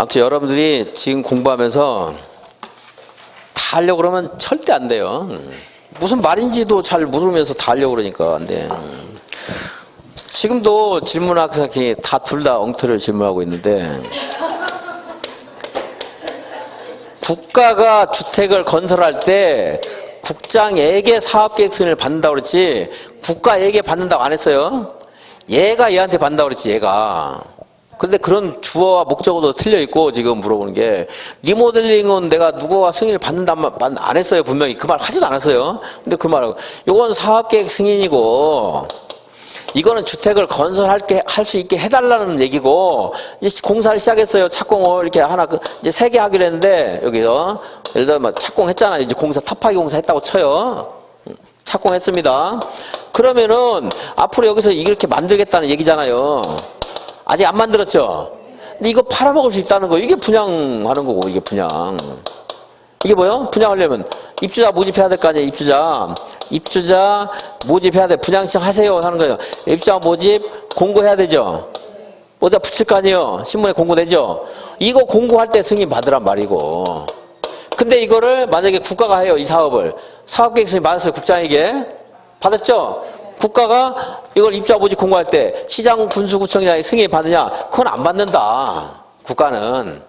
아무튼 여러분들이 지금 공부하면서 다 하려고 그러면 절대 안 돼요. 무슨 말인지도 잘 모르면서 다 하려고 그러니까 안 돼. 지금도 질문학생이 다 둘 다 엉터리를 질문하고 있는데, 국가가 주택을 건설할 때 국장에게 사업계획 승인을 받는다고 그랬지 국가에게 받는다고 안 했어요. 얘가 얘한테 받는다고 그랬지, 얘가. 근데 그런 주어와 목적어도 틀려 있고, 지금 물어보는 게 리모델링은 내가 누구가 승인을 받는다 안 했어요. 분명히 그 말 하지도 않았어요. 근데 그 말하고 요건 사업계획 승인이고 이거는 주택을 건설할 수 있게 해달라는 얘기고, 이제 공사를 시작했어요. 착공을 이렇게 하나 이제 3개 하기로 했는데, 여기서 예를 들어 뭐 착공했잖아. 이제 공사 탑하기 공사 했다고 쳐요. 착공했습니다. 그러면은 앞으로 여기서 이렇게 만들겠다는 얘기잖아요. 아직 안 만들었죠. 근데 이거 팔아먹을 수 있다는 거, 이게 분양하는 거고, 이게 분양. 이게 뭐요? 분양하려면 입주자 모집해야 될 거 아니에요. 입주자 모집해야 돼. 분양 신청하세요 하는 거예요. 입주자 모집 공고해야 되죠. 어디다 붙일 거 아니에요. 신문에 공고되죠. 이거 공고할 때 승인 받으란 말이고. 근데 이거를 만약에 국가가 해요. 이 사업을. 사업계획 승인 받았어요. 국장에게. 받았죠? 국가가 이걸 입주자 모집 공고할 때 시장 군수구청장이 승인 받느냐? 그건 안 받는다. 국가는.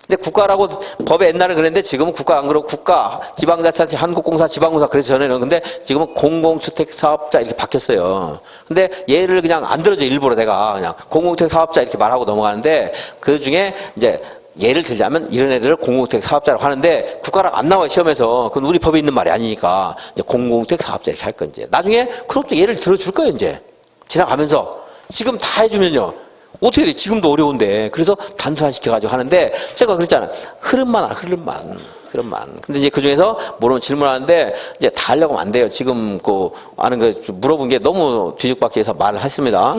근데 국가라고 법에 옛날에 그랬는데 지금은 국가 안 그러고 국가, 지방자치단체, 한국공사, 지방공사 그래서 전에는. 근데 지금은 공공주택사업자 이렇게 바뀌었어요. 근데 얘를 그냥 안 들어줘. 일부러 내가 그냥 공공주택사업자 이렇게 말하고 넘어가는데, 그 중에 이제 예를 들자면 이런 애들을 공공주택사업자라고 하는데 국가랑 안 나와요. 시험에서. 그건 우리 법에 있는 말이 아니니까 이제 공공주택사업자 이렇게 할 거예요. 이제 나중에 그럼 또 예를 들어줄 거예요. 이제 지나가면서. 지금 다 해주면요 어떻게 돼? 지금도 어려운데. 그래서 단순화시켜가지고 하는데, 제가 그랬잖아요. 흐름만. 근데 이제 그 중에서 물어보면 질문하는데, 이제 다 하려고 하면 안 돼요. 지금 아는 거 물어본 게 너무 뒤죽박죽 해서 말을 했습니다.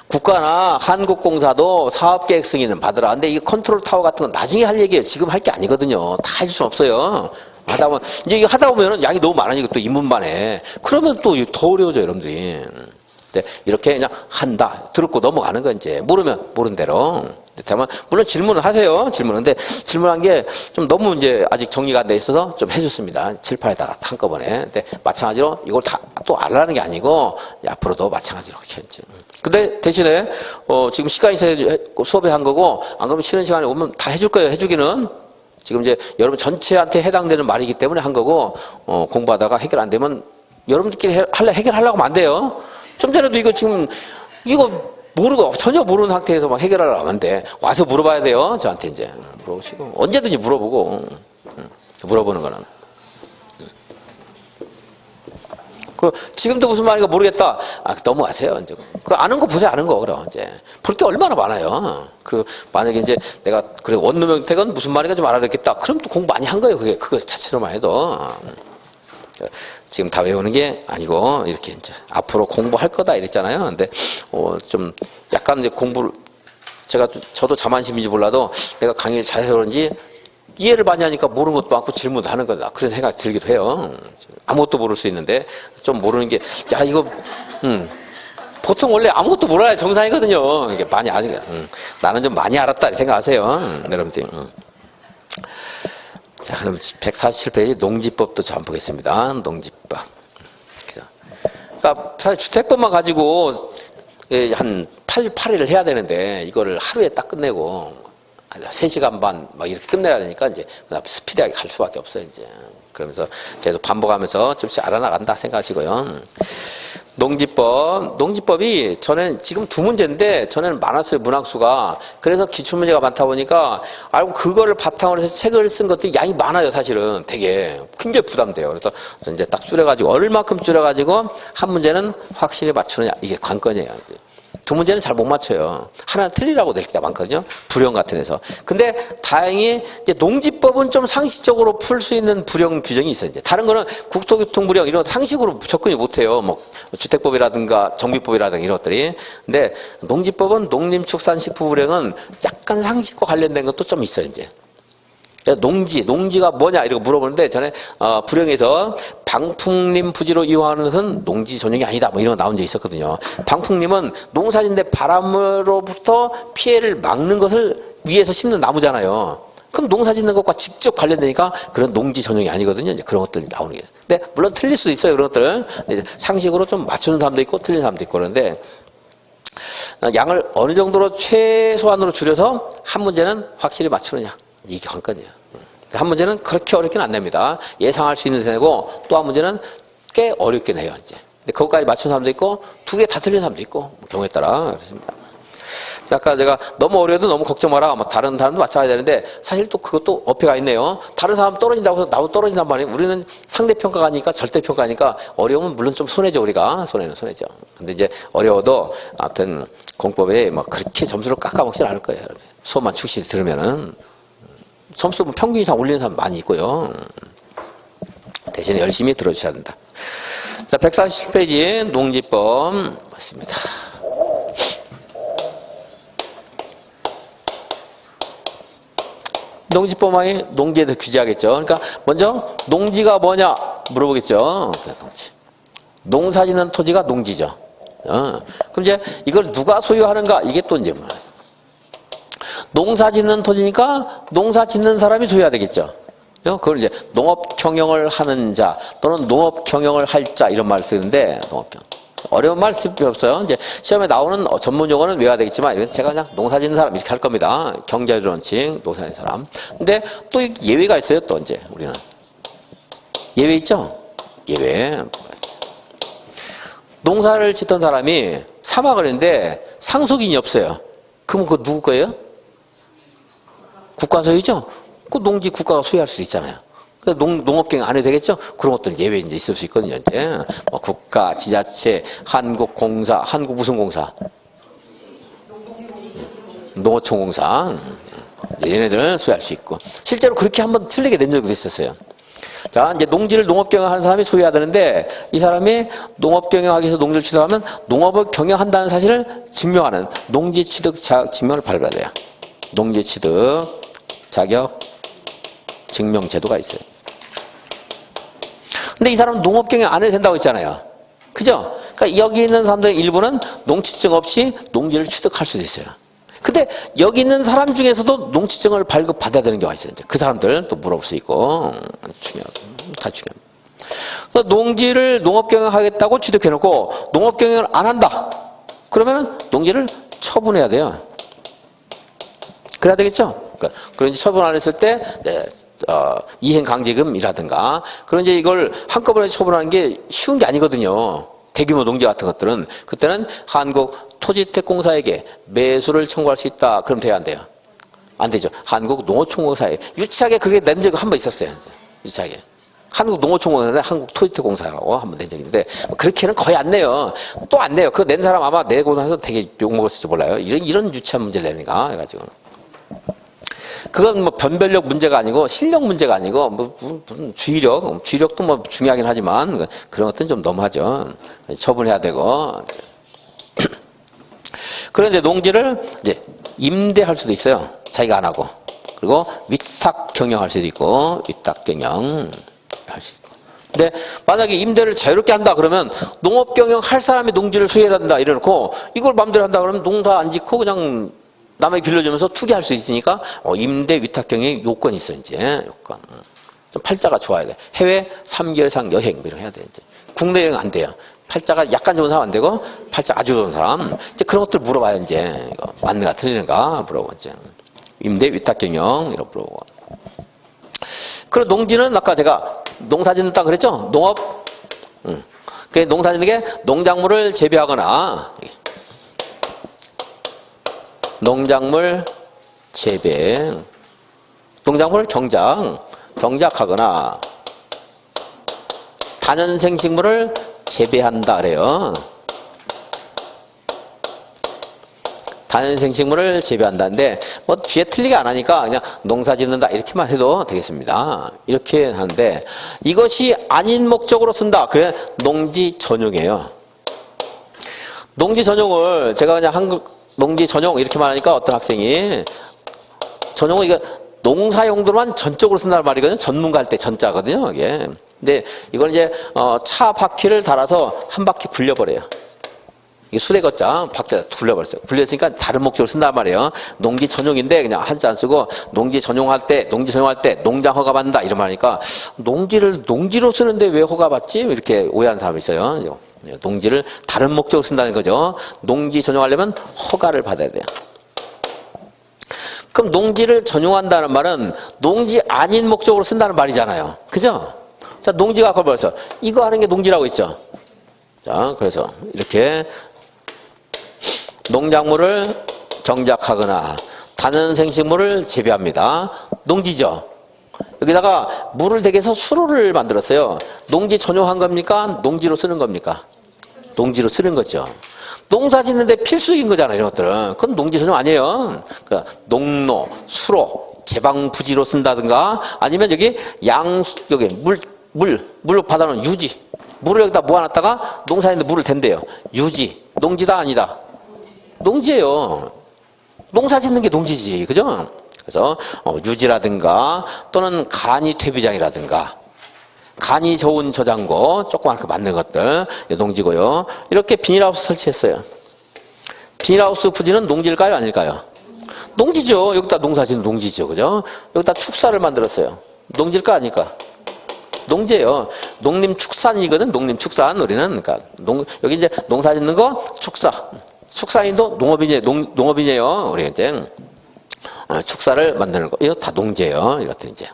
국가나 한국공사도 사업계획 승인은 받으라. 근데 이 컨트롤 타워 같은 건 나중에 할 얘기예요. 지금 할 게 아니거든요. 다 해줄 수는 없어요. 이제 이거 하다 보면은 양이 너무 많으니까 또 인문만 해. 그러면 또 더 어려워져, 여러분들이. 이렇게 그냥 한다. 들었고 넘어가는 거 이제. 모르면 모른 대로. 다만 물론 질문을 하세요. 근데 질문한 게 좀 너무 이제 아직 정리가 안 돼 있어서 좀 해줬습니다. 칠판에다가 한꺼번에. 근데 마찬가지로 이걸 다 또 알라는 게 아니고 앞으로도 마찬가지로 이렇게 했지. 근데 대신에 지금 시간이 있어서 수업에 한 거고, 안 그러면 쉬는 시간에 오면 다 해줄 거예요. 해주기는. 지금 이제 여러분 전체한테 해당되는 말이기 때문에 한 거고, 공부하다가 해결 안 되면 여러분들끼리 해결하려고 하면 안 돼요. 좀 전에도 이거 모르고 전혀 모르는 상태에서 막 해결하려고 하면 안 돼. 와서 물어봐야 돼요. 저한테 이제 물어보시고 언제든지 물어보고. 물어보는 거는. 지금도 무슨 말인가 모르겠다. 넘어가세요. 이제 아는 거 보세요. 아는 거 그럼 이제 볼 게 얼마나 많아요. 그리고 만약에 이제 내가 그래 원룸형택은 무슨 말인가 좀 알아듣겠다. 그럼 또 공부 많이 한 거예요. 그거 자체로만 해도. 지금 다 외우는 게 아니고 이렇게 이제 앞으로 공부할 거다 이랬잖아요. 근데 좀 약간 이제 공부를 저도 자만심인지 몰라도 내가 강의를 잘해서 그런지 이해를 많이 하니까 모르는 것도 많고 질문도 하는 거다. 그런 생각이 들기도 해요. 아무것도 모를 수 있는데 좀 모르는 게 이거 보통 원래 아무것도 몰라야 정상이거든요. 이게 많이 아니까 나는 좀 많이 알았다 이렇게 생각하세요. 여러분들. 자, 그럼 147페이지 농지법도 좀 보겠습니다. 농지법. 그러니까 주택법만 가지고 한 8일을 해야 되는데 이거를 하루에 딱 끝내고 3시간 반 막 이렇게 끝내야 되니까 이제 스피디하게 갈 수밖에 없어요. 이제 그러면서 계속 반복하면서 좀씩 알아나간다 생각하시고요. 농지법이 전에는 지금 2문제인데 전에는 많았어요. 문항수가. 그래서 기출문제가 많다 보니까 알고 그거를 바탕으로 해서 책을 쓴 것들이 양이 많아요. 사실은 되게 굉장히 부담돼요. 그래서 이제 딱 줄여가지고 얼마큼 줄여가지고 한 문제는 확실히 맞추느냐 이게 관건이에요. 2문제는 잘 못 맞춰요. 하나 틀리라고 낼 때가 많거든요. 불형 같은 데서. 근데 다행히 이제 농지법은 좀 상식적으로 풀 수 있는 불형 규정이 있어요. 이제 다른 거는 국토교통불형 이런 거 상식으로 접근이 못 해요. 뭐 주택법이라든가 정비법이라든가 이런 것들이. 근데 농지법은 농림축산식품불형은 약간 상식과 관련된 것도 좀 있어요. 이제. 농지가 뭐냐 이렇게 물어보는데 전에 불형에서 방풍림 부지로 이용하는 것은 농지 전용이 아니다 뭐 이런 거 나온 적이 있었거든요. 방풍림은 농사짓는데 바람으로부터 피해를 막는 것을 위해서 심는 나무잖아요. 그럼 농사 짓는 것과 직접 관련되니까 그런 농지 전용이 아니거든요. 이제 그런 것들이 나오는 게. 근데 물론 틀릴 수도 있어요. 그런 것들. 이제 상식으로 좀 맞추는 사람도 있고 틀린 사람도 있고 그런데 양을 어느 정도로 최소한으로 줄여서 한 문제는 확실히 맞추느냐. 이게 관건이에요. 한 문제는 그렇게 어렵게는 안 냅니다. 예상할 수 있는 세고 또 한 문제는 꽤 어렵게 내요. 이제. 근데 그것까지 맞춘 사람도 있고 두 개 다 틀린 사람도 있고 뭐 경우에 따라 그렇습니다. 아까 제가 너무 어려워도 너무 걱정 마라. 뭐 다른 사람도 맞춰야 되는데 사실 또 그것도 어폐가 있네요. 다른 사람 떨어진다고 해서 나도 떨어진단 말이에요. 우리는 상대평가가 아니니까 절대평가니까 어려우면 물론 좀 손해죠. 우리가 손해죠. 근데 이제 어려워도 아무튼 공법에 막 그렇게 점수를 깎아먹진 않을 거예요. 여러분. 수업만 충실히 들으면은 점수 평균 이상 올리는 사람 많이 있고요. 대신에 열심히 들어주셔야 된다. 자, 140페이지 농지법 맞습니다. 농지법만이 농지에 대해서 규제하겠죠. 그러니까 먼저 농지가 뭐냐 물어보겠죠. 농사 짓는 토지가 농지죠. 그럼 이제 이걸 누가 소유하는가 이게 또 이제 뭐야. 농사 짓는 토지니까 농사 짓는 사람이 소유해야 되겠죠. 그걸 이제 농업 경영을 하는 자 또는 농업 경영을 할 자 이런 말을 쓰는데 농업 경영. 어려운 말 쓸 필요 없어요. 이제 시험에 나오는 전문 용어는 외워야 되겠지만 이건 제가 그냥 농사 짓는 사람 이렇게 할 겁니다. 경제적 원칙, 농사 짓는 사람. 근데 또 예외가 있어요. 또 이제 우리는 예외 있죠. 예외. 농사를 짓던 사람이 사막을 했는데 상속인이 없어요. 그럼 그거 누구 거예요? 국가 소유죠. 그 농지 국가가 소유할 수 있잖아요. 농업경영 안 해도 되겠죠? 그런 것들 예외 이제 있을 수 있거든요, 이제. 뭐 국가, 지자체, 한국공사, 한국 무슨 공사? 농어촌공사. 얘네들은 소유할 수 있고. 실제로 그렇게 한번 틀리게 낸 적도 있었어요. 자, 이제 농지를 농업경영하는 사람이 소유해야 되는데, 이 사람이 농업경영하기 위해서 농지를 취득하면 농업을 경영한다는 사실을 증명하는 농지 취득 자격 증명을 발급해야 돼요. 농지 취득 자격 증명 제도가 있어요. 근데 이 사람은 농업 경영 안 해도 된다고 했잖아요. 그죠? 그러니까 여기 있는 사람들 일부는 농지증 없이 농지를 취득할 수도 있어요. 근데 여기 있는 사람 중에서도 농지증을 발급받아야 되는 경우가 있어요. 그 사람들 또 물어볼 수 있고. 다 중요합니다. 그러니까 농지를 농업 경영하겠다고 취득해놓고 농업 경영을 안 한다. 그러면 농지를 처분해야 돼요. 그래야 되겠죠? 그런 처분 안 했을 때 이행강제금이라든가 그런 이제 이걸 한꺼번에 처분하는 게 쉬운 게 아니거든요. 대규모 농지 같은 것들은 그때는 한국토지택공사에게 매수를 청구할 수 있다. 그럼 돼야 안 돼요? 안 되죠. 한국농어촌공사에 유치하게 그게 낸 적이 한 번 있었어요. 유치하게. 한국농어촌공사인데 한국토지택공사라고 한 번 낸 적이 있는데 그렇게는 거의 안 내요. 또 안 내요. 그거 낸 사람 아마 내고 나서 되게 욕먹었을지 몰라요. 이런 유치한 문제를 내니까 해가지고. 그건 뭐 변별력 문제가 아니고 실력 문제가 아니고 뭐 무슨 주의력도 뭐 중요하긴 하지만 그런 것들은 좀 너무하죠. 처분해야 되고. 그런데 농지를 이제 임대할 수도 있어요. 자기가 안 하고. 그리고 위탁 경영할 수도 있고 위탁 경영 할 수 있고. 근데 만약에 임대를 자유롭게 한다 그러면 농업 경영 할 사람이 농지를 소유해야 한다 이래놓고 이걸 마음대로 한다 그러면 농사 안 짓고 그냥 남에게 빌려주면서 투기할 수 있으니까 임대 위탁 경영의 요건이 있어 이제 요건. 좀 팔자가 좋아야 돼. 해외 3개월 이상 여행 뭐 이런 거 해야 돼 이제. 국내 여행 안 돼요. 팔자가 약간 좋은 사람 안 되고 팔자 아주 좋은 사람. 이제 그런 것들 물어봐요 이제. 이거 맞는가 틀리는가 물어보고 이제. 임대 위탁 경영 이런 물어보고. 그리고 농지는 아까 제가 농사 짓는 땅 그랬죠? 농업. 그 농사 짓는 게 농작물을 재배하거나. 농작물 재배, 농작물 경작하거나 다년생 식물을 재배한다 그래요. 다년생 식물을 재배한다는데 뭐 뒤에 틀리게 안 하니까 그냥 농사 짓는다 이렇게만 해도 되겠습니다. 이렇게 하는데 이것이 아닌 목적으로 쓴다. 그래 농지 전용이에요. 농지 전용을 제가 그냥 농지 전용 이렇게 말하니까 어떤 학생이 전용은 이거 농사 용도로만 전적으로 쓴다는 말이거든요. 전문가 할 때 전자거든요. 이게. 근데 이건 이제 차 바퀴를 달아서 한 바퀴 굴려버려요. 이게 수레거자 바퀴를 굴려버렸어요. 굴렸으니까 다른 목적으로 쓴단 말이에요. 농지 전용인데 그냥 한자 안 쓰고 농지 전용할 때 농장 허가 받는다 이런 말이니까 농지를 농지로 쓰는데 왜 허가 받지? 이렇게 오해하는 사람이 있어요. 농지를 다른 목적으로 쓴다는 거죠. 농지 전용하려면 허가를 받아야 돼요. 그럼 농지를 전용한다는 말은 농지 아닌 목적으로 쓴다는 말이잖아요. 그죠? 자, 농지가 아까 벌써 이거 하는 게 농지라고 있죠. 자, 그래서 이렇게 농작물을 경작하거나 다른 생식물을 재배합니다. 농지죠. 여기다가 물을 대게서 수로를 만들었어요. 농지 전용한 겁니까? 농지로 쓰는 겁니까? 농지로 쓰는 거죠. 농사 짓는데 필수인 거잖아요, 이런 것들은. 그건 농지 전용 아니에요. 그러니까 농로, 수로, 제방부지로 쓴다든가 아니면 여기 여기 물 받아놓은 유지. 물을 여기다 모아놨다가 농사했는데 물을 댄대요. 유지. 농지다, 아니다? 농지예요. 농사 짓는 게 농지지. 그죠? 그래서 유지라든가 또는 간이 퇴비장이라든가 간이 좋은 저장고 조그맣게 만든 것들 농지고요. 이렇게 비닐하우스 설치했어요. 비닐하우스 부지는 농지일까요? 아닐까요? 농지죠. 여기다 농사 짓는 농지죠. 그죠? 여기다 축사를 만들었어요. 농지일까? 아닐까? 농지예요. 농림축산이거든. 농림축산. 우리는 그러니까 여기 이제 농사 짓는 거 축사. 축사인도 농업인이에요. 우리 이제 축사를 만드는 거. 이거 다 농지예요. 이것들 이제.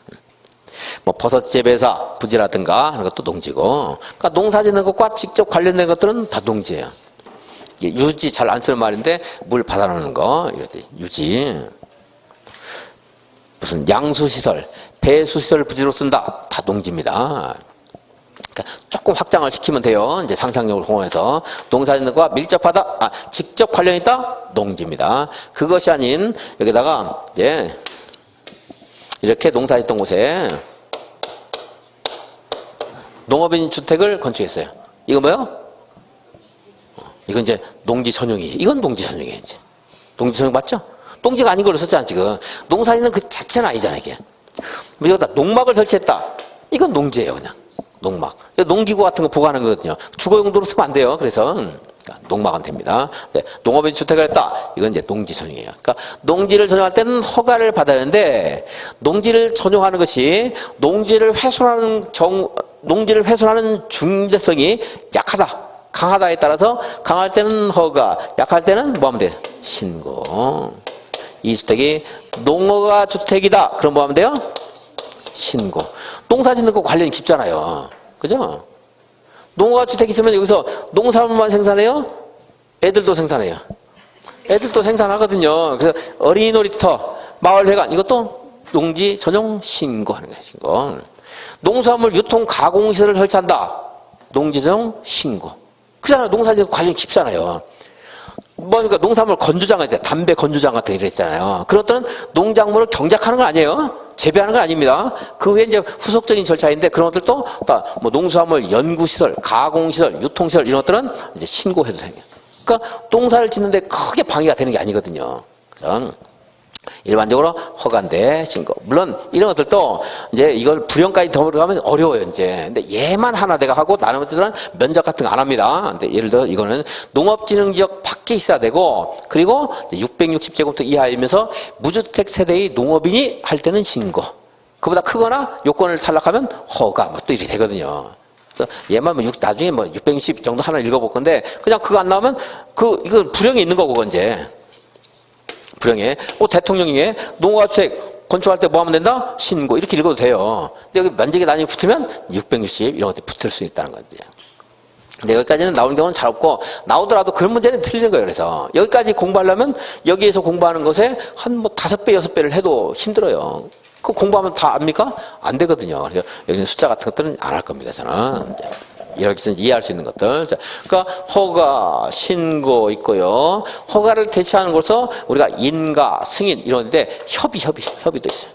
뭐 버섯 재배사 부지라든가 하는 것도 농지고. 그러니까 농사 짓는 것과 직접 관련된 것들은 다 농지예요. 유지 잘 안 쓰는 말인데 물 받아놓는 거 이렇게 유지. 무슨 양수시설, 배수시설 부지로 쓴다. 다 농지입니다. 그러니까 조금 확장을 시키면 돼요. 이제 상상력을 동원해서 농사 짓는 것과 밀접하다. 직접 관련 있다. 농지입니다. 그것이 아닌 여기다가 이제 이렇게 농사짓던 곳에 농업인 주택을 건축했어요. 이거 뭐요? 이건 이제 농지 전용이에요. 이건 농지 전용이에요. 이제 농지 전용 맞죠? 농지가 아닌 걸로 썼잖아 지금. 농사짓는 그 자체는 아니잖아 이게. 여기다 농막을 설치했다. 이건 농지예요 그냥. 농막. 농기구 같은 거 보관하는 거거든요. 주거용도로 쓰면 안 돼요. 그래서 농막은 됩니다. 네, 농업인 주택을 했다. 이건 이제 농지 전용이에요. 그러니까 농지를 전용할 때는 허가를 받아야 하는데 농지를 전용하는 것이 농지를 훼손하는 중대성이 약하다. 강하다에 따라서 강할 때는 허가, 약할 때는 뭐 하면 돼요? 신고. 이 주택이 농어가 주택이다. 그럼 뭐 하면 돼요? 신고. 농사 짓는 거 관련이 깊잖아요. 그죠? 농어가 주택이 있으면 여기서 농산물만 생산해요? 애들도 생산해요. 애들도 생산하거든요. 그래서 어린이 놀이터, 마을회관 이것도 농지 전용 신고하는 거예요. 신고. 농수산물 유통 가공시설을 설치한다. 농지 전용 신고. 그잖아요. 농사 짓는 거 관련이 깊잖아요. 그러니까 농산물 건조장 같은 담배 건조장 같은 거 이랬잖아요. 그런 것들은 농작물을 경작하는 건 아니에요. 재배하는 건 아닙니다. 그 후에 이제 후속적인 절차인데 그런 것들도 뭐 농수산물 연구시설, 가공시설, 유통시설 이런 것들은 이제 신고해도 돼요. 그러니까 농사를 짓는데 크게 방해가 되는 게 아니거든요. 그래서 일반적으로 허가인데 신고. 물론 이런 것들도 이제 이걸 불형까지 더 들어가면 어려워요 이제. 근데 얘만 하나 내가 하고 나머지 것들은 면적 같은 거 안 합니다. 근데 예를 들어 이거는 농업진흥지역 밖에 있어야 되고 그리고 660제곱미터 이하이면서 무주택 세대의 농업인이 할 때는 신고. 그보다 크거나 요건을 탈락하면 허가 뭐 또 이렇게 되거든요. 얘만 나중에 660 정도 하나 읽어볼 건데 그냥 그거 안 나오면 이거 불형이 있는 거고 이제. 불형에 대통령이 농어주택 건축할 때 뭐 하면 된다? 신고 이렇게 읽어도 돼요. 근데 여기 면적이 나중에 붙으면 660 이런 것들이 붙을 수 있다는 거지. 근데 여기까지는 나오는 경우는 잘 없고 나오더라도 그런 문제는 틀리는 거예요. 그래서 여기까지 공부하려면 여기에서 공부하는 것에 한 5배, 6배를 해도 힘들어요. 그 공부하면 다 압니까? 안 되거든요. 그래서 여기는 숫자 같은 것들은 안 할 겁니다. 저는. 이렇게 이해할 수 있는 것들. 그러니까 허가, 신고 있고요. 허가를 대체하는 곳에서 우리가 인가, 승인 이런데 협의도 있어요.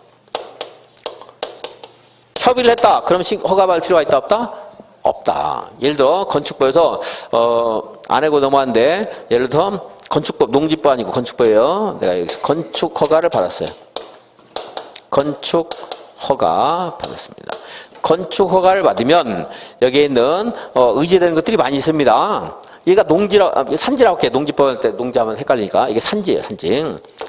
협의를 했다. 그럼 허가 받을 필요가 있다 없다? 없다. 예를 들어 건축법에서 안 해고 넘어왔는데 예를 들어 건축법, 농지법 아니고 건축법이에요. 내가 여기서 건축 허가를 받았어요. 건축 허가 받았습니다. 건축 허가를 받으면 여기에 있는 의제되는 것들이 많이 있습니다. 얘가 산지라고 할게요. 농지법 할 때 농지하면 헷갈리니까 이게 산지예요.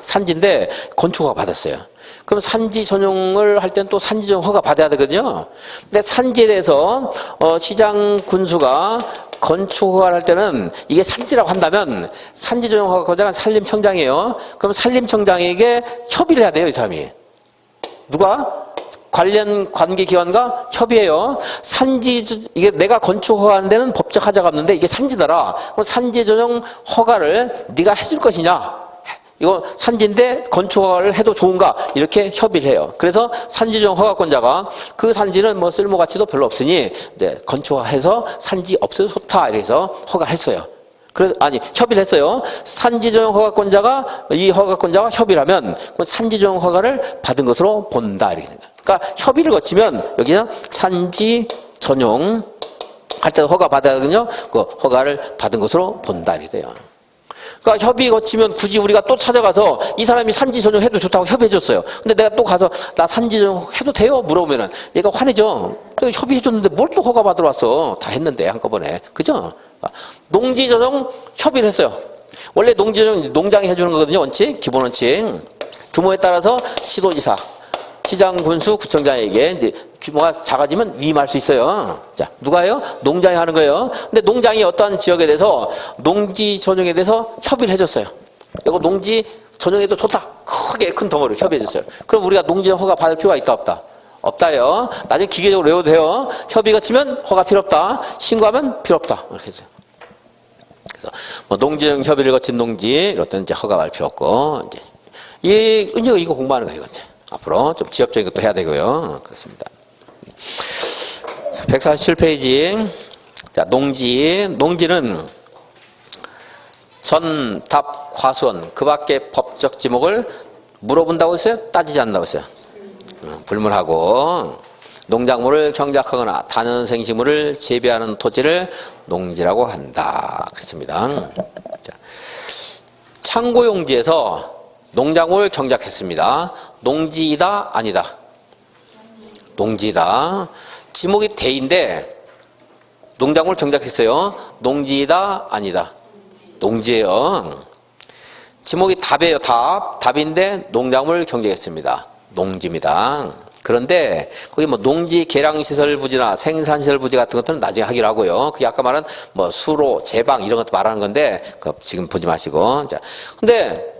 산지인데 건축 허가 받았어요. 그럼 산지 전용을 할 때는 또 산지 전용 허가 받아야 되거든요. 근데 산지에 대해서 시장 군수가 건축 허가를 할 때는 이게 산지라고 한다면 산지 전용 허가권자가 산림청장이에요. 그럼 산림청장에게 협의를 해야 돼요, 이 사람이. 누가? 관련 관계기관과 협의해요. 이게 내가 건축 허가하는 데는 법적 하자가 없는데 이게 산지더라. 그럼 산지 전용 허가를 네가 해줄 것이냐? 이거 산지인데 건축 허가를 해도 좋은가? 이렇게 협의를 해요. 그래서 산지 전용 허가권자가 그 산지는 뭐 쓸모 가치도 별로 없으니 이제 건축 허가해서 산지 없어도 좋다. 이래서 허가를 했어요. 협의를 했어요. 산지 전용 허가권자가 이 허가권자와 협의를 하면 산지 전용 허가를 받은 것으로 본다. 이렇게 생각해요. 그러니까 협의를 거치면 여기는 산지 전용 할 때도 허가 받아야 되거든요. 그 허가를 받은 것으로 본다. 이렇게 돼요. 그러니까 협의 거치면 굳이 우리가 또 찾아가서 이 사람이 산지 전용 해도 좋다고 협의해 줬어요. 근데 내가 또 가서 나 산지 전용 해도 돼요? 물어보면은 얘가 화내죠. 또 협의해 줬는데 뭘 또 허가 받으러 왔어? 다 했는데 한꺼번에. 그죠? 농지 전용 협의를 했어요. 원래 농지 전용 농장이 해주는 거거든요. 원칙, 기본 원칙. 규모에 따라서 시도지사, 시장, 군수, 구청장에게 이제 규모가 작아지면 위임할 수 있어요. 자, 누가 해요? 농장이 하는 거예요. 근데 농장이 어떠한 지역에 대해서 농지 전용에 대해서 협의를 해줬어요. 이거 농지 전용에도 좋다. 크게 큰 덩어리로 협의해줬어요. 그럼 우리가 농지 허가 받을 필요가 있다, 없다? 없다요. 나중에 기계적으로 외워도 돼요. 협의 거치면 허가 필요 없다. 신고하면 필요 없다. 이렇게 돼요. 그래서 뭐 농지용 협의를 거친 농지 이럴 때는 이제 허가 받을 필요 없고 이제 이거 공부하는 거예요. 이제 앞으로 좀 지엽적인 것도 해야 되고요. 그렇습니다. 147페이지. 자, 농지는 전, 답, 과수원 그 밖에 법적 지목을 물어본다고 했어요? 따지지 않는다고 했어요? 불문하고 농작물을 경작하거나 다년생식물을 재배하는 토지를 농지라고 한다. 그렇습니다. 자, 창고용지에서 농작물을 경작했습니다. 농지이다, 아니다? 농지이다. 지목이 대인데 농작물을 경작했어요. 농지이다, 아니다? 농지예요. 지목이 답이에요. 답인데 농작물을 경작했습니다. 농지입니다. 그런데 거기 뭐 농지 계량시설 부지나 생산시설 부지 같은 것들은 나중에 하기로 하고요. 그게 아까 말한 뭐 수로, 제방 이런 것도 말하는 건데 지금 보지 마시고. 자, 근데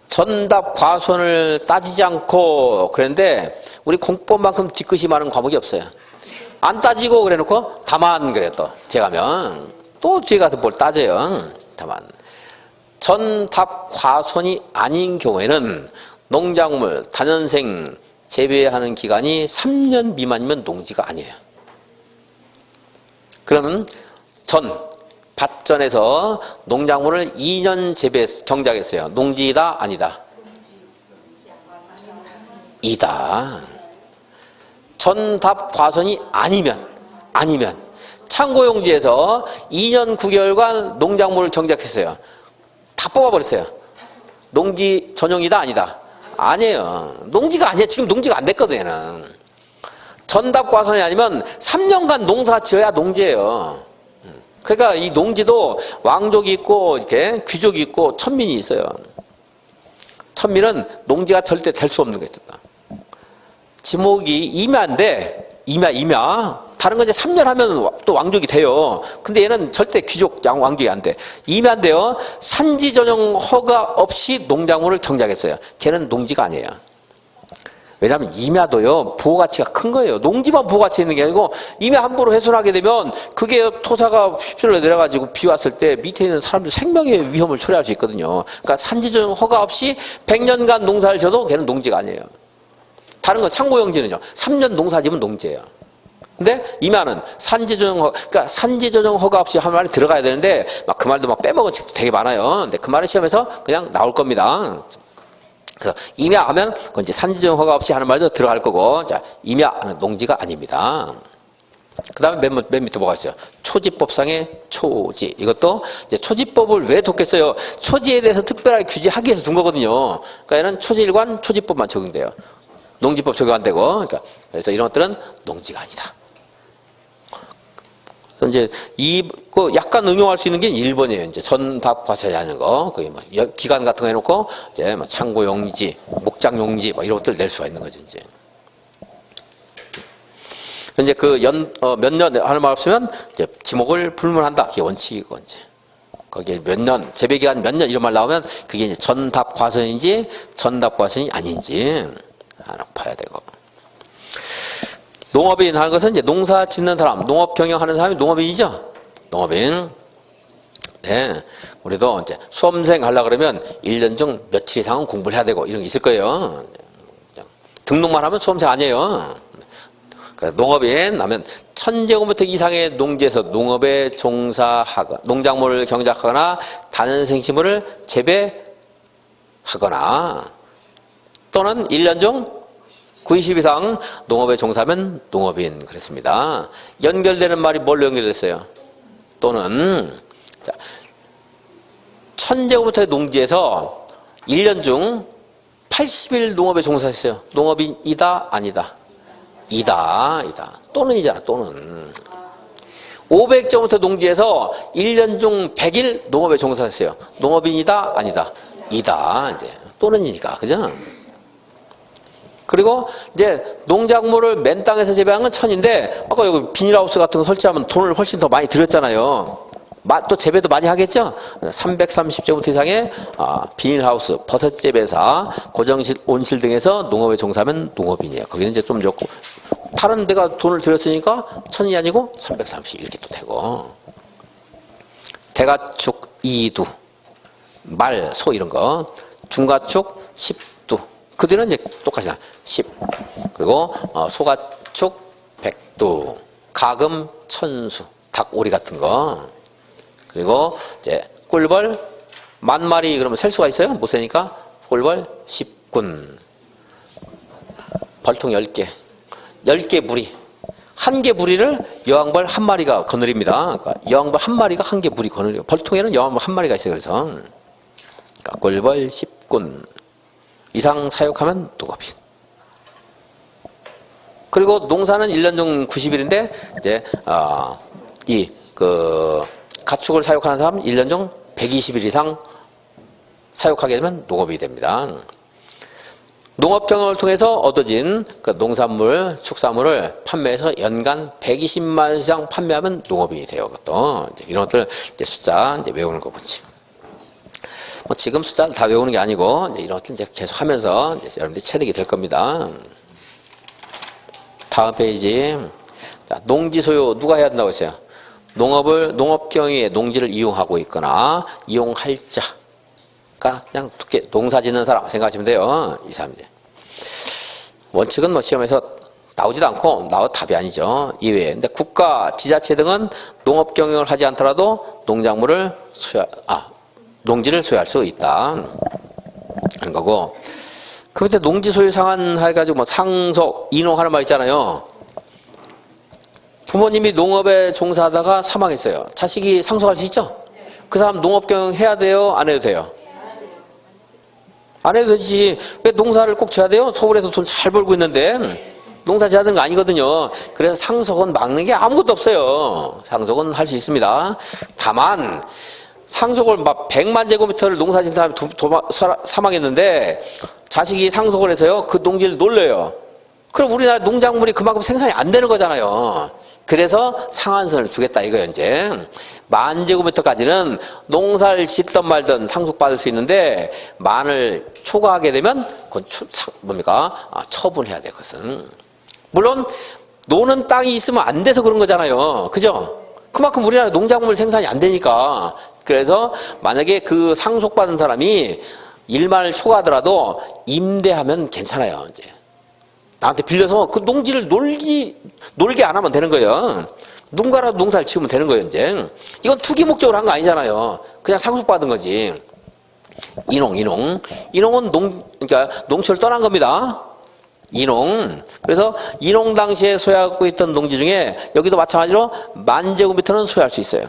전답 과수원을 따지지 않고 그랬는데 우리 공법만큼 뒤끝이 많은 과목이 없어요. 안 따지고 그래놓고 다만 그래 또 제가면 또 뒤에 가서 뭘 따져요. 다만 전답 과수원이 아닌 경우에는 농작물 다년생 재배하는 기간이 3년 미만이면 농지가 아니에요. 그러면 밭전에서 농작물을 2년 경작했어요. 농지이다, 아니다? 이다. 전답 과수원이 아니면 창고용지에서 2년 9개월간 농작물을 경작했어요. 다 뽑아버렸어요. 농지 전용이다, 아니다? 아니에요. 농지가 아니에요. 지금 농지가 안 됐거든, 얘는. 전답 과수원이 아니면 3년간 농사 지어야 농지예요. 그러니까 이 농지도 왕족이 있고, 이렇게 귀족이 있고, 천민이 있어요. 천민은 농지가 절대 될 수 없는 게 있었다. 지목이 임야인데, 임야. 다른 건 이제 3년 하면 또 왕족이 돼요. 근데 얘는 절대 귀족, 왕족이 안 돼. 임야인데요. 산지 전용 허가 없이 농작물을 경작했어요. 걔는 농지가 아니에요. 왜냐하면 임야도요, 보호가치가 큰 거예요. 농지만 보호가치 있는 게 아니고, 임야 함부로 훼손하게 되면, 그게 토사가 휘필러 내려가지고 비 왔을 때 밑에 있는 사람들 생명의 위험을 초래할 수 있거든요. 그러니까 산지 전용 허가 없이 100년간 농사를 지어도 걔는 농지가 아니에요. 다른 건 창고용지는요, 3년 농사 지으면 농지예요. 근데 임야는 그러니까 산지 전용 허가 없이 한 말이 들어가야 되는데, 막 그 말도 막 빼먹은 책도 되게 많아요. 근데 그 말은 시험에서 그냥 나올 겁니다. 그래서 임야하면 그건 이제 산지 전용 허가 없이 하는 말도 들어갈 거고, 자, 임야는 농지가 아닙니다. 그 다음에 맨 밑에 뭐가 있어요? 초지법상의 초지. 이것도 이제 초지법을 왜 뒀겠어요? 초지에 대해서 특별하게 규제하기 위해서 둔 거거든요. 그러니까 얘는 초지일관 초지법만 적용돼요. 농지법 적용 안 되고. 그러니까 그래서 이런 것들은 농지가 아니다. 이제 약간 응용할 수 있는 게 1번이에요. 이제 전답 과세지 하는 거. 거기 뭐 기간 같은 거 해놓고 이제 뭐 창고 용지, 목장 용지 뭐 이런 것들 낼 수가 있는 거죠, 이제. 이제 몇 년 하는 말 없으면 이제 지목을 불문한다. 그게 원칙이고, 이제. 거기에 몇 년, 재배기간 몇 년 이런 말 나오면 그게 이제 전답 과세인지 전답 과세인지 아닌지 하나 봐야 되고. 농업인 하는 것은 이제 농사 짓는 사람, 농업 경영하는 사람이 농업인이죠. 농업인. 네. 우리도 이제 수험생 하려고 그러면 1년 중 며칠 이상은 공부를 해야 되고 이런 게 있을 거예요. 등록만 하면 수험생 아니에요. 그래서 농업인 하면 1000제곱미터 이상의 농지에서 농업에 종사하거나 농작물을 경작하거나 다른 생식물을 재배하거나 또는 1년 중 90 이상 농업에 종사하면 농업인 그랬습니다. 연결되는 말이 뭘로 연결됐어요? 또는 자, 1000제곱미터의 농지에서 1년 중 80일 농업에 종사했어요. 농업인이다? 아니다? 이다. 또는이잖아. 또는 500제곱미터 농지에서 1년 중 100일 농업에 종사했어요. 농업인이다? 아니다? 이다. 이제 또는이니까. 그죠? 그리고 이제 농작물을 맨 땅에서 재배한 건 1000인데 아까 여기 비닐하우스 같은 거 설치하면 돈을 훨씬 더 많이 들였잖아요. 또 재배도 많이 하겠죠? 330제곱미터 이상의 비닐하우스, 버섯재배사, 고정실, 온실 등에서 농업에 종사하면 농업인이에요. 거기는 이제 좀 좋고 다른 데가 돈을 들였으니까 1000이 아니고 330 이렇게 또 되고 대가축 2두, 말, 소 이런 거 중가축 10두 그 뒤는 이제 똑같이 10 그리고 소가축 100두 가금 1000수 닭, 오리 같은 거 그리고 이제 꿀벌 10,000마리 그러면 셀 수가 있어요? 못 세니까 꿀벌 10군 벌통 10개 10개 무리 1개 무리를 여왕벌 1마리가 거느립니다. 그러니까 여왕벌 1마리가 1개 무리 거느려요. 벌통에는 여왕벌 1마리가 있어요. 그래서 그러니까 꿀벌 10군 이상 사육하면 농업인. 그리고 농사는 1년 중 90일인데 이제 가축을 사육하는 사람 1년 중 120일 이상 사육하게 되면 농업이 됩니다. 농업 경영을 통해서 얻어진 그 농산물, 축산물을 판매해서 연간 120만 이상 판매하면 농업인이 돼요. 그것도 이제 이런 것들 이제 숫자 이제 외우는 거겠지. 뭐 지금 숫자를 다 외우는 게 아니고 이제 이런 것들 이제 계속 하면서 이제 여러분들이 체득이 될 겁니다. 다음 페이지. 자, 농지 소유 누가 해야 된다고 했어요? 농업 경영에 농지를 이용하고 있거나 이용할 자가 그냥 농사 짓는 사람 생각하시면 돼요. 이 사람들. 원칙은 뭐 시험에서 나오지도 않고 답이 아니죠. 이외에. 근데 국가, 지자체 등은 농업 경영을 하지 않더라도 농지를 소유할 수 있다. 하는 거고. 그 밑에 농지 소유 상한 해가지고 뭐 상속, 인용하는 말 있잖아요. 부모님이 농업에 종사하다가 사망했어요. 자식이 상속할 수 있죠? 그 사람 농업 경영 해야 돼요? 안 해도 돼요? 안 해도 되지. 왜 농사를 꼭 지어야 돼요? 서울에서 돈 잘 벌고 있는데 농사 지어야 되는 거 아니거든요. 그래서 상속은 막는 게 아무것도 없어요. 상속은 할 수 있습니다. 다만 상속을 막 100만 제곱미터를 농사 짓는 사람이 사망했는데 자식이 상속을 해서요. 그 농지를 놀려요. 그럼 우리나라 농작물이 그만큼 생산이 안 되는 거잖아요. 그래서 상한선을 주겠다 이거예요. 이제 10,000제곱미터까지는 농사를 짓던 말던 상속받을 수 있는데 만을 초과하게 되면 그건 처분해야 돼. 그것은 물론 노는 땅이 있으면 안 돼서 그런 거잖아요. 그죠? 그만큼 우리나라 농작물 생산이 안 되니까. 그래서 만약에 그 상속받은 사람이 일만을 초과하더라도 임대하면 괜찮아요. 이제 나한테 빌려서 그 농지를 놀게 안 하면 되는 거예요. 누군가라도 농사를 지으면 되는 거예요. 이제 이건 투기 목적으로 한 거 아니잖아요. 그냥 상속받은 거지. 인홍은 그러니까 농촌을 떠난 겁니다. 인홍. 그래서 인홍 당시에 소유하고 있던 농지 중에 여기도 마찬가지로 10,000제곱미터는 소유할 수 있어요.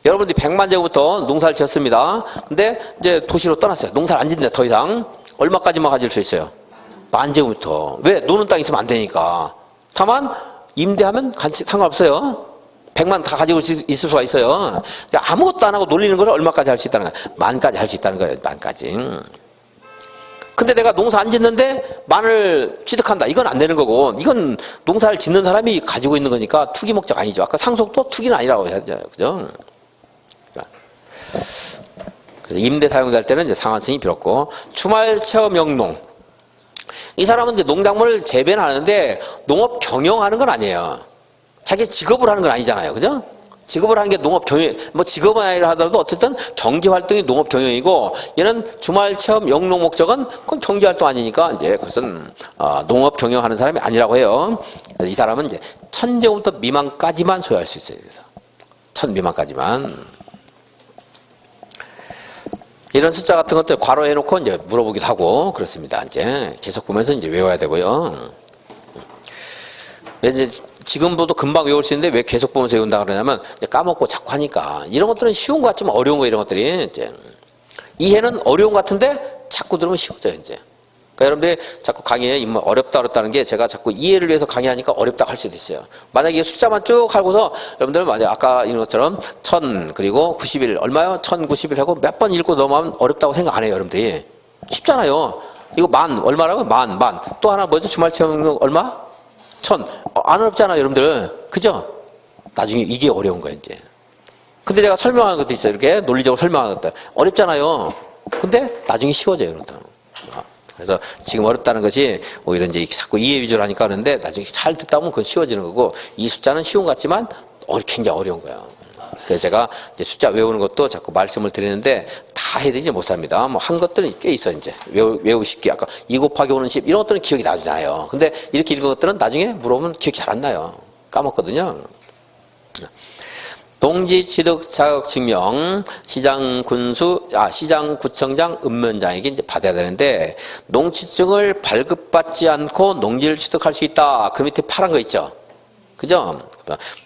여러분들이 100만 제곱미터 농사를 지었습니다. 근데 이제 도시로 떠났어요. 농사를 안 짓는데 더 이상 얼마까지만 가질 수 있어요? 만제곱미터. 왜? 노는 땅 있으면 안 되니까. 다만 임대하면 상관없어요. 100만 다 가지고 있을 수가 있어요. 근데 아무것도 안 하고 놀리는 걸 얼마까지 할 수 있다는 거야? 만까지 할 수 있다는 거예요. 만까지. 근데 내가 농사 안 짓는데 만을 취득한다. 이건 안 되는 거고, 이건 농사를 짓는 사람이 가지고 있는 거니까 투기 목적 아니죠. 아까 상속도 투기는 아니라고 해야 되잖아요. 그죠? 그래서 임대 사용될 때는 이제 상한선이 필요 없고, 주말 체험 영농. 이 사람은 이제 농작물을 재배는 하는데 농업 경영하는 건 아니에요. 자기 직업을 하는 건 아니잖아요. 그죠? 직업을 하는 게 농업 경영, 뭐 직업은 아니라 하더라도 어쨌든 경제 활동이 농업 경영이고, 얘는 주말 체험 영농 목적은 그건 경제 활동 아니니까 이제 그것은 농업 경영하는 사람이 아니라고 해요. 그래서 이 사람은 이제 1000제곱미터 미만까지만 소유할 수 있어요. 그래서 1000 미만까지만. 이런 숫자 같은 것들 괄호해 놓고 이제 물어보기도 하고 그렇습니다. 이제 계속 보면서 이제 외워야 되고요. 이제 지금보다 금방 외울 수 있는데 왜 계속 보면서 외운다 그러냐면 까먹고 자꾸 하니까. 이런 것들은 쉬운 것 같지만 어려운 거, 이런 것들이 이제 이해는 어려운 것 같은데 자꾸 들으면 쉬워져요. 이제 그러니까 여러분들이 자꾸 강의에 어렵다 어렵다는 게 제가 자꾸 이해를 위해서 강의하니까 어렵다고 할 수도 있어요. 만약에 숫자만 쭉 하고서 여러분들 만약 아까 이런 것처럼 1000 그리고 91 얼마요? 1091 하고 몇 번 읽고 넘어가면 어렵다고 생각 안 해요. 여러분들이 쉽잖아요. 이거 만 얼마라고? 만 또 하나 뭐죠? 주말 체험 얼마? 1000 안 어렵잖아요. 여러분들 그죠? 나중에 이게 어려운 거예요. 이제 근데 내가 설명하는 것도 있어요. 이렇게 논리적으로 설명하는 것도 어렵잖아요. 근데 나중에 쉬워져요. 여러분들. 그래서 지금 어렵다는 것이 오히려 이제 자꾸 이해 위주로 하니까 그러는데 나중에 잘 듣다 보면 그건 쉬워지는 거고, 이 숫자는 쉬운 것 같지만 굉장히 어려운 거예요. 그래서 제가 이제 숫자 외우는 것도 자꾸 말씀을 드리는데 다 해드리지 못합니다. 뭐 한 것들은 꽤 있어. 이제 외우기 쉽게 아까 2 곱하기 5는 10 이런 것들은 기억이 나요. 근데 이렇게 읽은 것들은 나중에 물어보면 기억이 잘 안 나요. 까먹거든요. 농지취득 자격증명 시장구청장 읍면장에게 이제 받아야 되는데, 농지증을 발급받지 않고 농지를 취득할 수 있다. 그 밑에 파란 거 있죠. 그죠?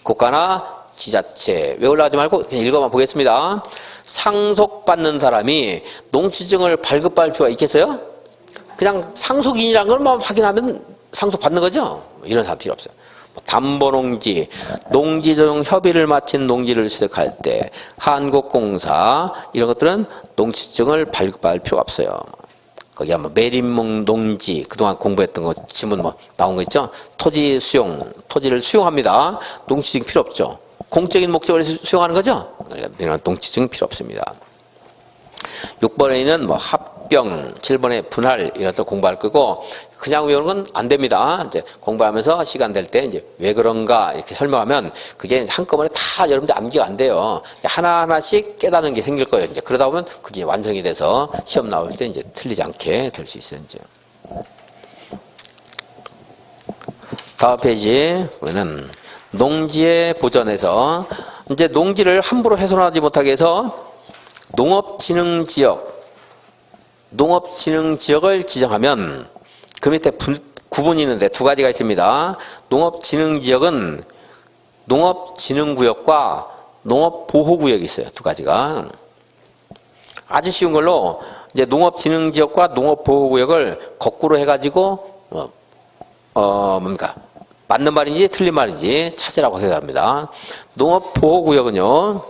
국가나 지자체 외우려 하지 말고 그냥 읽어만 보겠습니다. 상속받는 사람이 농지증을 발급받을 필요가 있겠어요? 그냥 상속인이라는 걸만 확인하면 상속받는 거죠? 이런 사람 필요 없어요. 담보농지, 농지조정 협의를 마친 농지를 취득할 때 한국공사 이런 것들은 농지증을 발급받을 필요가 없어요. 거기 한번 매립목 농지 그동안 공부했던 거 지문 뭐 나온 거 있죠? 토지 수용, 토지를 수용합니다. 농지증 필요 없죠. 공적인 목적으로 수용하는 거죠? 이런 농지증 필요 없습니다. 6번에 있는 뭐 합병, 7번에 분할 이런 것들 공부할 거고, 그냥 외우는 건 안 됩니다. 이제 공부하면서 시간 될 때 이제 왜 그런가 이렇게 설명하면 그게 한꺼번에 다 여러분들 암기가 안 돼요. 하나하나씩 깨닫는 게 생길 거예요. 이제 그러다 보면 그게 완성이 돼서 시험 나올 때 이제 틀리지 않게 될 수 있어요. 이제 다음 페이지 보면은 농지의 보전에서 이제 농지를 함부로 훼손하지 못하게 해서 농업진흥지역을 지정하면 그 밑에 구분이 있는데 두 가지가 있습니다. 농업진흥지역은 농업진흥구역과 농업보호구역이 있어요. 두 가지가. 아주 쉬운 걸로 이제 농업진흥지역과 농업보호구역을 거꾸로 해가지고 뭡니까? 맞는 말인지 틀린 말인지 찾으라고 해야 합니다. 농업보호구역은요,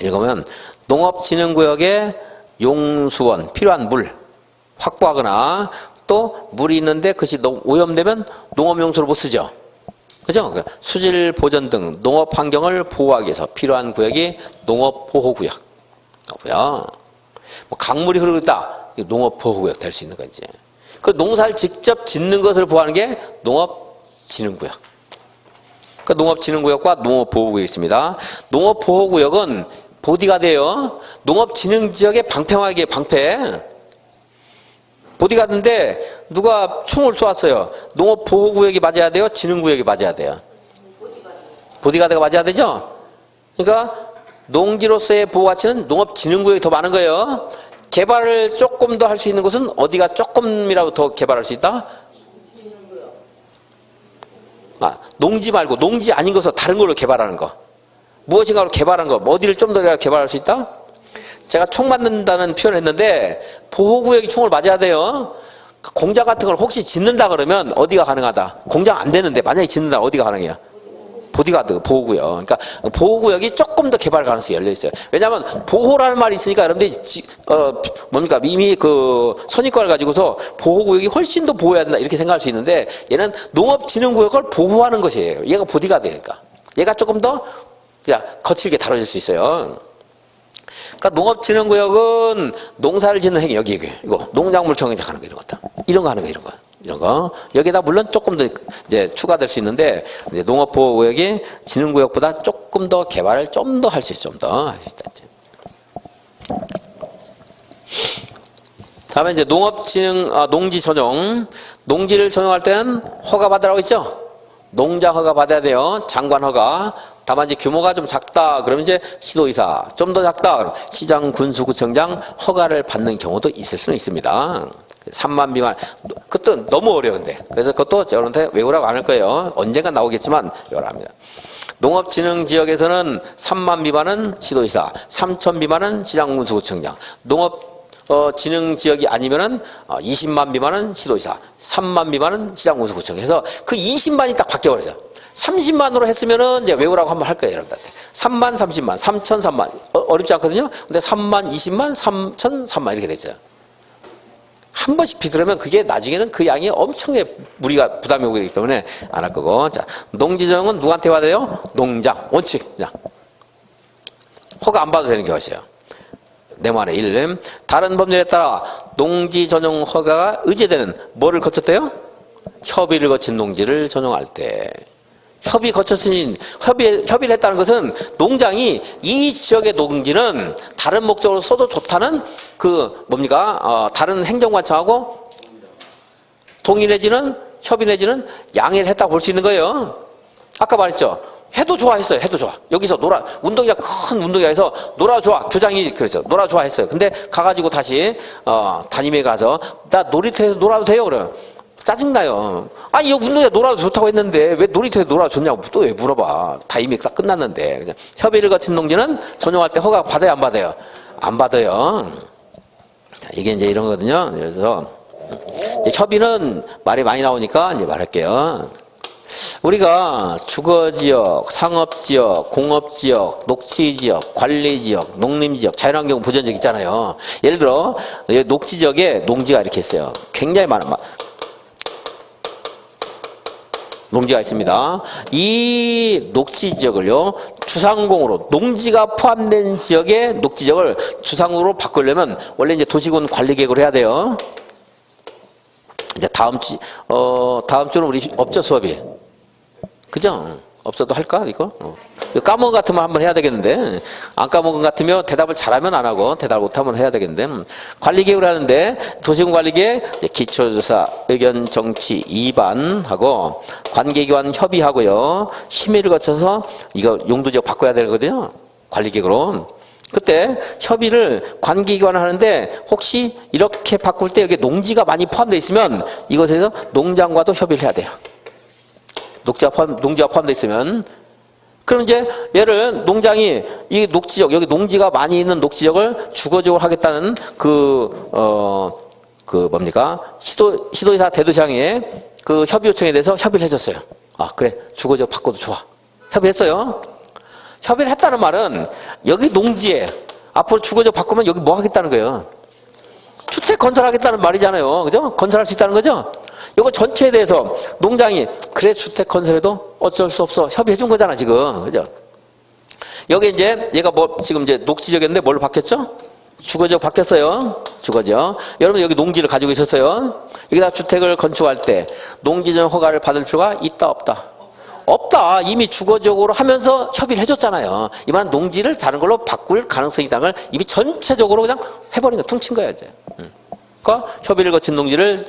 읽으면 농업진흥구역에 용수원, 필요한 물 확보하거나 또 물이 있는데 그것이 오염되면 농업용수로 못 쓰죠. 그죠? 수질 보전 등 농업 환경을 보호하기 위해서 필요한 구역이 농업보호구역. 뭐 강물이 흐르고 있다. 농업보호구역 될 수 있는 거지. 그 농사를 직접 짓는 것을 보호하는 게 농업진흥구역. 그 농업진흥구역과 농업보호구역이 있습니다. 농업보호구역은 보디가드예요. 농업진흥지역의 방패막이에요. 방패. 보디가드인데 누가 총을 쏘았어요. 농업보호구역이 맞아야 돼요? 진흥구역이 맞아야 돼요? 보디가드가 맞아야 되죠? 그러니까 농지로서의 보호가치는 농업진흥구역이 더 많은 거예요. 개발을 조금 더 할 수 있는 곳은 어디가 조금이라도 더 개발할 수 있다? 농지 말고 농지 아닌 것으로 다른 걸로 개발하는 거. 무엇인가로 개발한 거, 어디를 좀 더 개발할 수 있다? 제가 총 맞는다는 표현을 했는데 보호구역이 총을 맞아야 돼요. 공장 같은 걸 혹시 짓는다 그러면 어디가 가능하다? 공장 안 되는데 만약에 짓는다 어디가 가능해요? 보디가드, 보호구역. 그러니까 보호구역이 조금 더 개발 가능성이 열려 있어요. 왜냐하면 보호라는 말이 있으니까 여러분들이 뭡니까 이미 그 선입관을 가지고서 보호구역이 훨씬 더 보호해야 된다 이렇게 생각할 수 있는데 얘는 농업진흥구역을 보호하는 것이에요. 얘가 보디가드니까. 얘가 조금 더 그냥 거칠게 다뤄질 수 있어요. 그러니까 농업진흥구역은 농사를 짓는 행위 여기 이거 농작물 정액하는 거 이런 것들 이런 거 하는 거 이런 거 여기다 물론 조금 더 이제 추가될 수 있는데 이제 농업보호구역이 진흥구역보다 조금 더 개발을 좀 더 할 수 있어 좀 더 할 수 있다. 다음에 이제 농지 전용 농지를 전용할 때는 허가 받으라고 했죠. 농장 허가 받아야 돼요. 장관 허가. 다만 이제 규모가 좀 작다 그러면 이제 시도의사 좀 더 작다 그럼 시장 군수구청장 허가를 받는 경우도 있을 수는 있습니다. 3만 미만 그것도 너무 어려운데 그래서 그것도 여러분한테 외우라고 안 할 거예요. 언젠가 나오겠지만 외우라 합니다. 농업진흥지역에서는 3만 미만은 시도의사 3천 미만은 시장군수구청장 농업진흥지역이 아니면은 20만 미만은 시도의사 3만 미만은 시장군수구청 해서 그 20만이 딱 바뀌어버렸어요. 30만으로 했으면은 이제 외우라고 한번 할 거예요, 여러분들한테. 3만, 30만, 3천, 3만. 어렵지 않거든요? 근데 3만, 20만, 3천, 3만 이렇게 됐어요. 한 번씩 비틀으면 그게 나중에는 그 양이 엄청나게 무리가 부담이 오게 되기 때문에 안 할 거고. 자, 농지전용은 누구한테 받아요? 농장, 원칙. 자, 허가 안 받아도 되는 경우가 있어요. 네모안에 1. 다른 법률에 따라 농지 전용 허가가 의제되는 뭐를 거쳤대요? 협의를 거친 농지를 전용할 때. 협의를 했다는 것은 농장이 이 지역의 농지는 다른 목적으로 써도 좋다는 그 뭡니까? 다른 행정관청하고 동의 내지는 협의 내지는 양해를 했다고 볼 수 있는 거예요. 아까 말했죠. 해도 좋아 했어요. 해도 좋아. 여기서 운동장 큰 운동장에서 놀아 좋아. 교장이 그랬죠. 놀아 좋아 했어요. 근데 가가지고 다시 담임에 가서 나 놀이터에서 놀아도 돼요? 그래요. 짜증나요. 아니, 여기 운동장 놀아도 좋다고 했는데 왜 놀이터에서 놀아도 좋냐고 또 왜 물어봐. 다 이미 다 끝났는데. 그냥 협의를 거친 농지는 전용할 때 허가 받아요, 안 받아요? 안 받아요. 자, 이게 이제 이런 거거든요. 그래서 이제 협의는 말이 많이 나오니까 이제 말할게요. 우리가 주거지역, 상업지역, 공업지역, 녹지지역, 관리지역, 농림지역, 자연환경 보전지역 있잖아요. 예를 들어 녹지지역에 농지가 이렇게 있어요. 굉장히 많은 농지가 있습니다. 이 녹지지역을요 주상공으로 농지가 포함된 지역의 녹지지역을 주상공으로 바꾸려면 원래 이제 도시군 관리계획을 해야 돼요. 이제 다음 주는 우리 없죠 수업이. 그죠? 없어도 할까 이거? 까먹은 것 같으면 한번 해야 되겠는데 안 까먹은 것 같으면 대답을 잘하면 안 하고 대답을 못하면 해야 되겠는데 관리계획을 하는데 도시군 관리계획 기초조사 의견 정치 2반하고 관계기관 협의하고요 심의를 거쳐서 이거 용도지역 바꿔야 되거든요 관리계획으로. 그때 협의를 관계기관 하는데 혹시 이렇게 바꿀 때 여기 농지가 많이 포함되어 있으면 이것에서 농장과도 협의를 해야 돼요. 농지가 포함되어 있으면. 그럼 이제 얘를 농장이 이 녹지역, 여기 농지가 많이 있는 녹지역을 주거지역으로 하겠다는 뭡니까? 시도의사 대도시장에 그 협의 요청에 대해서 협의를 해줬어요. 아, 그래. 주거지역 바꿔도 좋아. 협의했어요. 협의를 했다는 말은 여기 농지에 앞으로 주거지역 바꾸면 여기 뭐 하겠다는 거예요? 주택 건설하겠다는 말이잖아요. 그죠? 건설할 수 있다는 거죠? 이거 전체에 대해서 농장이 그래 주택 건설해도 어쩔 수 없어 협의해 준 거잖아 지금. 그죠? 여기 이제 얘가 뭐 지금 이제 녹지적이었는데 뭘로 바뀌었죠? 주거지역 바뀌었어요. 주거지역. 여러분 여기 농지를 가지고 있었어요. 여기다 주택을 건축할 때 농지전 허가를 받을 필요가 있다 없다? 없다. 이미 주거지역으로 하면서 협의를 해줬잖아요. 이만 농지를 다른 걸로 바꿀 가능성이 있다는 걸 이미 전체적으로 그냥 해버린 거 퉁친 거야 이제. 그러니까 협의를 거친 농지를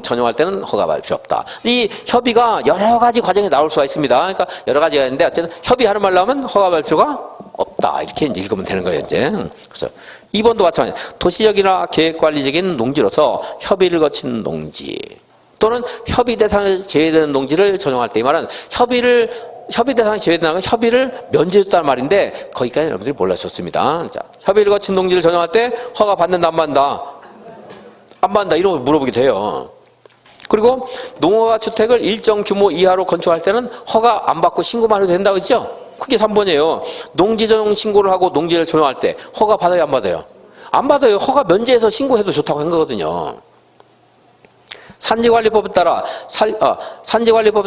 전용할 때는 허가받을 필요 없다. 이 협의가 여러 가지 과정이 나올 수가 있습니다. 그러니까 여러 가지가 있는데 어쨌든 협의하는 말 나오면 허가받을 필요가 없다. 이렇게 이제 읽으면 되는 거예요 이제. 그래서 2번도 마찬가지. 도시적이나 계획관리적인 농지로서 협의를 거친 농지 또는 협의 대상에 제외되는 농지를 전용할 때 이 말은 협의 대상에 제외되는 건 협의를 면제해줬다는 말인데 거기까지 여러분들이 몰라주셨습니다. 자, 협의를 거친 농지를 전용할 때 허가 받는다 안 받는다? 안 받는다 이런 걸 물어보게 돼요. 그리고 농허가 주택을 일정 규모 이하로 건축할 때는 허가 안 받고 신고만 해도 된다고 했죠? 그게 3번이에요. 농지 전용 신고를 하고 농지를 전용할 때 허가 받아요, 안 받아요? 안 받아요. 허가 면제해서 신고해도 좋다고 한 거거든요. 산지관리법에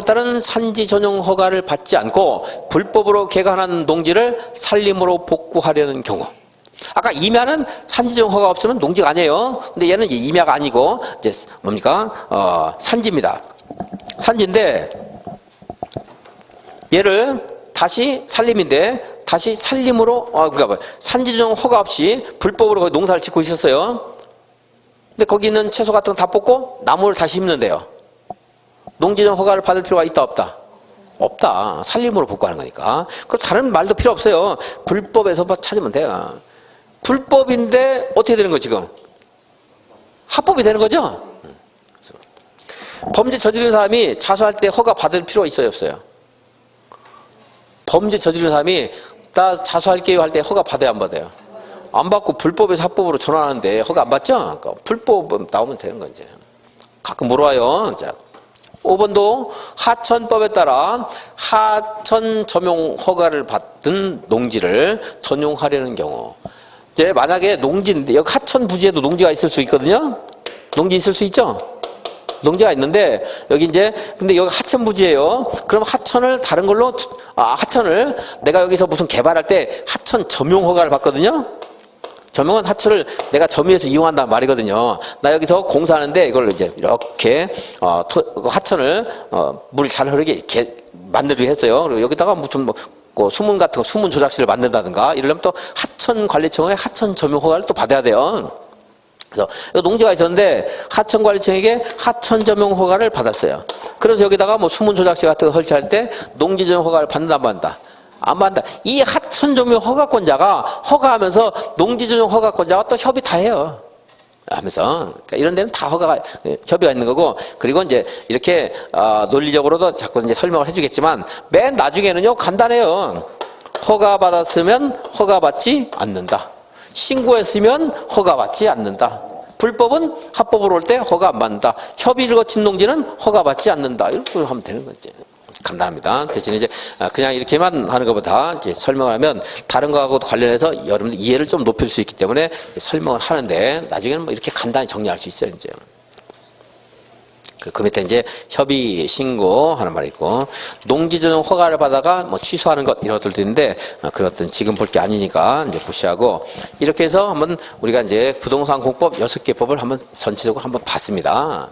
따른 산지 전용 허가를 받지 않고 불법으로 개간한 농지를 산림으로 복구하려는 경우. 아까 임야는 산지 전용 허가 없으면 농지가 아니에요. 근데 얘는 이제 임야가 아니고 이제 뭡니까? 산지입니다. 산지인데 얘를 다시 산림인데 다시 산림으로 그러니까 산지 전용 허가 없이 불법으로 농사를 짓고 있었어요. 근데 거기 있는 채소 같은 거 다 뽑고 나무를 다시 심는데요. 농지전 허가를 받을 필요가 있다 없다? 없다. 산림으로 복구하는 거니까. 그리고 다른 말도 필요 없어요. 불법에서 찾으면 돼요. 불법인데 어떻게 되는 거 지금? 합법이 되는 거죠? 범죄 저지른 사람이 자수할 때 허가 받을 필요가 있어요 없어요? 범죄 저지른 사람이 나 자수할게요 할 때 허가 받아야 안 받아요? 안 받고 불법에서 합법으로 전환하는데 허가 안 받죠? 그러니까 불법 나오면 되는 거지. 가끔 물어와요. 자, 5번도 하천법에 따라 하천 점용 허가를 받은 농지를 전용하려는 경우. 이제 만약에 농지인데 여기 하천 부지에도 농지가 있을 수 있거든요. 농지 있을 수 있죠? 농지가 있는데 여기 이제 근데 여기 하천 부지예요. 그럼 하천을 다른 걸로 하천을 내가 여기서 무슨 개발할 때 하천 점용 허가를 받거든요. 점용은 하천을 내가 점유해서 이용한다는 말이거든요. 나 여기서 공사하는데 이걸 이제 이렇게 하천을 물 잘 흐르게 이렇게 만들기 했어요. 그리고 여기다가 무슨 수문 같은 거, 수문 조작실을 만든다든가 이러려면 또 하천관리청의 하천 점용 허가를 또 받아야 돼요. 그래서 농지가 있었는데 하천관리청에게 하천 점용 허가를 받았어요. 그래서 여기다가 뭐 수문 조작실 같은 거 설치할 때 농지 전용 허가를 받는다 안 받는다? 안 받는다. 이 하천 점용 허가권자가 허가하면서 농지 전용 허가권자가 또 협의 다 해요. 하면서 그러니까 이런 데는 다 협의가 있는 거고 그리고 이제 이렇게 논리적으로도 자꾸 이제 설명을 해주겠지만 맨 나중에는요 간단해요. 허가 받았으면 허가 받지 않는다. 신고했으면 허가 받지 않는다. 불법은 합법으로 올 때 허가 안 받는다. 협의를 거친 농지는 허가 받지 않는다. 이렇게 하면 되는 거지. 간단합니다. 대신에 이제 그냥 이렇게만 하는 것보다 이제 설명을 하면 다른 거하고 관련해서 여러분들 이해를 좀 높일 수 있기 때문에 설명을 하는데 나중에는 뭐 이렇게 간단히 정리할 수 있어요. 이제. 그 밑에 이제 협의 신고 하는 말이 있고 농지 전용 허가를 받아가 뭐 취소하는 것 이런 것들도 있는데 그런 것들은 지금 볼 게 아니니까 이제 무시하고 이렇게 해서 한번 우리가 이제 부동산 공법 6개 법을 한번 전체적으로 한번 봤습니다.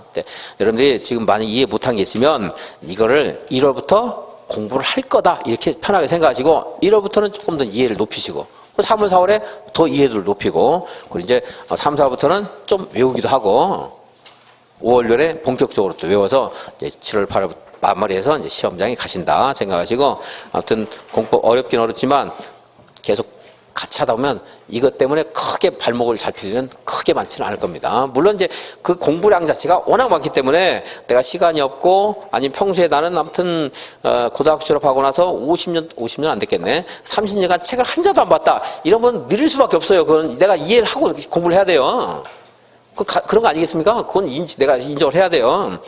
여러분들이 지금 많이 이해 못한 게 있으면 이거를 1월부터 공부를 할 거다 이렇게 편하게 생각하시고 1월부터는 조금 더 이해를 높이시고 3월, 4월에 더 이해도를 높이고 그리고 이제 3, 4월부터는 좀 외우기도 하고 5월, 6월에 본격적으로 또 외워서 이제 7월, 8월 만말에서 이제 시험장에 가신다 생각하시고 아무튼 공법 어렵긴 어렵지만 계속 같이 하다 보면 이것 때문에 크게 발목을 잡힐 일은 크게 많지는 않을 겁니다. 물론 이제 그 공부량 자체가 워낙 많기 때문에 내가 시간이 없고 아니면 평소에 나는 아무튼 고등학교 졸업하고 나서 50년 안 됐겠네. 30년간 책을 한 자도 안 봤다. 이러면 느릴 수밖에 없어요. 그건 내가 이해를 하고 공부를 해야 돼요. 그런 거 아니겠습니까? 그건 내가 인정을 해야 돼요.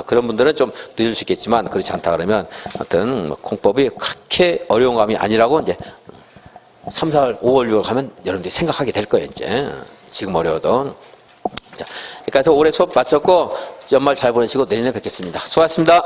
그런 분들은 좀 늦을 수 있겠지만 그렇지 않다 그러면 하여튼 공법이 그렇게 어려운 감이 아니라고 이제 3, 4월, 5월, 6월 가면 여러분들이 생각하게 될 거예요. 이제 지금 어려워도. 자, 그러니까 해서 올해 수업 마쳤고 연말 잘 보내시고 내년에 뵙겠습니다. 수고하셨습니다.